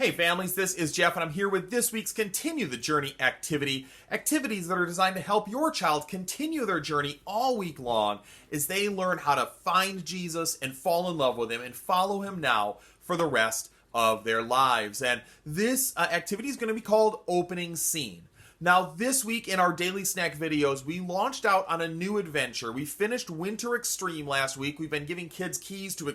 Hey families, this is Jeff and I'm here with this week's Continue the Journey activity. Activities that are designed to help your child continue their journey all week long as they learn how to find Jesus and fall in love with him and follow him now for the rest of their lives. And this activity is going to be called Opening Scene. Now, this week in our Daily Snack videos, we launched out on a new adventure. We finished Winter Extreme last week. We've been giving kids keys to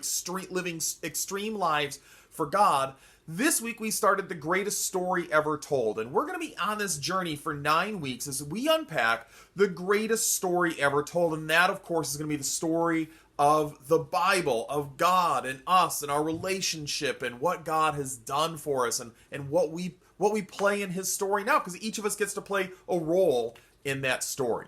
living extreme lives for God. This week, we started The Greatest Story Ever Told, and we're going to be on this journey for 9 weeks as we unpack the greatest story ever told, and that, of course, is going to be the story of the Bible, of God and us and our relationship and what God has done for us and what we play in his story now, because each of us gets to play a role in that story.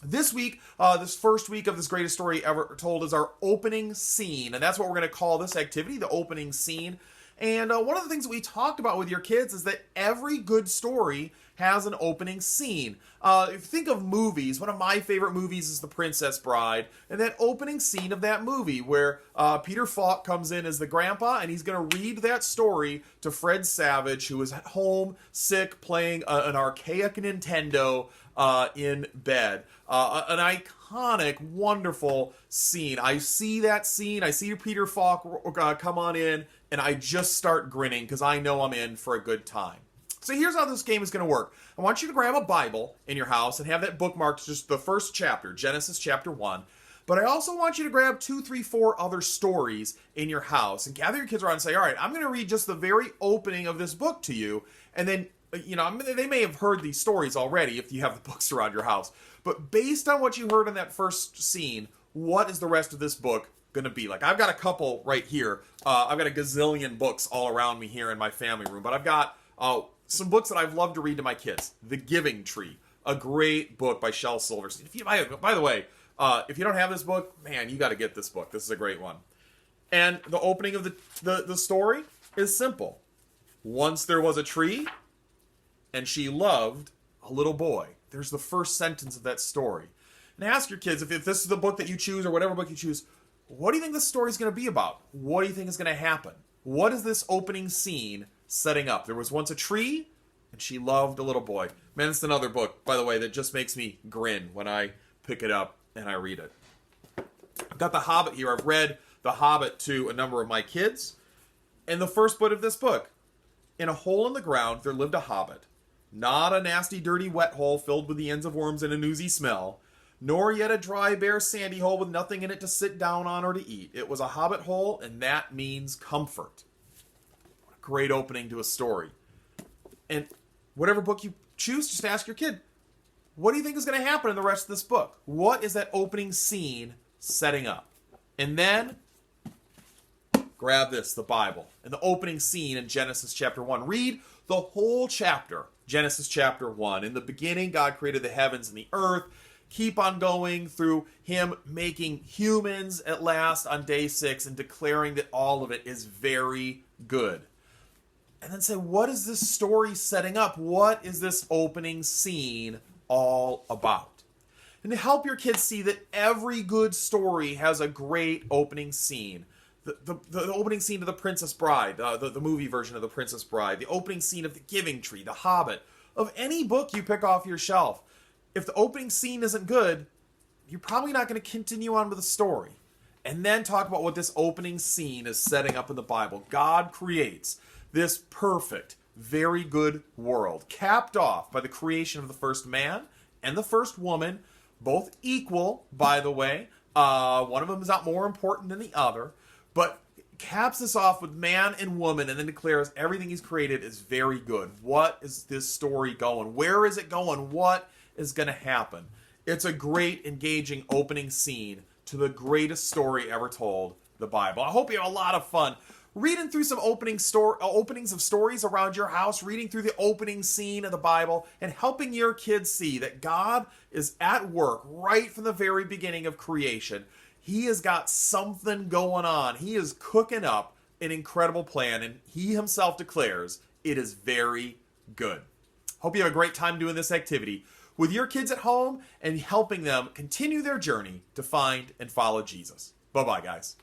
This week, this first week of this greatest story ever told is our opening scene, and that's what we're going to call this activity, the opening scene. And one of the things that we talked about with your kids is that every good story has an opening scene. If you think of movies, one of my favorite movies is The Princess Bride, and that opening scene of that movie where Peter Falk comes in as the grandpa, and he's going to read that story to Fred Savage, who is at home, sick, playing an archaic Nintendo in bed. An iconic, wonderful scene. I see that scene, I see Peter Falk come on in, and I just start grinning because I know I'm in for a good time. So here's how this game is going to work. I want you to grab a Bible in your house and have that bookmarked, just the first chapter, Genesis chapter 1. But I also want you to grab 2, 3, 4 other stories in your house and gather your kids around and say, all right, I'm going to read just the very opening of this book to you. And then, they may have heard these stories already if you have the books around your house. But based on what you heard in that first scene, what is the rest of this book going to be like? I've got a couple right here. I've got a gazillion books all around me here in my family room. But I've got some books that I've loved to read to my kids. The Giving Tree, a great book by Shel Silverstein. By the way, if you don't have this book, man, you got to get this book. This is a great one. And the opening of the story is simple. Once there was a tree, and she loved a little boy. There's the first sentence of that story. And ask your kids, if this is the book that you choose or whatever book you choose, what do you think this story is going to be about? What do you think is going to happen? What is this opening scene setting up? There was once a tree, and she loved a little boy. Man, it's another book, by the way, that just makes me grin when I pick it up and I read it. I've got The Hobbit here. I've read The Hobbit to a number of my kids. And the first bit of this book, in a hole in the ground, there lived a hobbit. Not a nasty, dirty, wet hole filled with the ends of worms and a oozy smell, nor yet a dry, bare, sandy hole with nothing in it to sit down on or to eat. It was a hobbit hole, and that means comfort. What a great opening to a story. And whatever book you choose, just ask your kid, what do you think is going to happen in the rest of this book? What is that opening scene setting up? And then grab this, the Bible, and the opening scene in Genesis chapter 1. Read the whole chapter, Genesis chapter 1. In the beginning, God created the heavens and the earth. Keep on going through him making humans at last on day 6 and declaring that all of it is very good. And then say, what is this story setting up? What is this opening scene all about? And to help your kids see that every good story has a great opening scene. The opening scene of The Princess Bride, the movie version of The Princess Bride, the opening scene of The Giving Tree, The Hobbit, of any book you pick off your shelf. If the opening scene isn't good, you're probably not going to continue on with the story. And then talk about what this opening scene is setting up in the Bible. God creates this perfect, very good world, capped off by the creation of the first man and the first woman, both equal, by the way. One of them is not more important than the other, but caps this off with man and woman and then declares everything he's created is very good. What is this story going? Where is it going? What is going to happen? It's a great, engaging opening scene to the greatest story ever told, the Bible. I hope you have a lot of fun reading through some openings of stories around your house, reading through the opening scene of the Bible, and helping your kids see that God is at work right from the very beginning of creation. He has got something going on. He is cooking up an incredible plan, and he himself declares it is very good. Hope you have a great time doing this activity with your kids at home and helping them continue their journey to find and follow Jesus. Bye-bye, guys.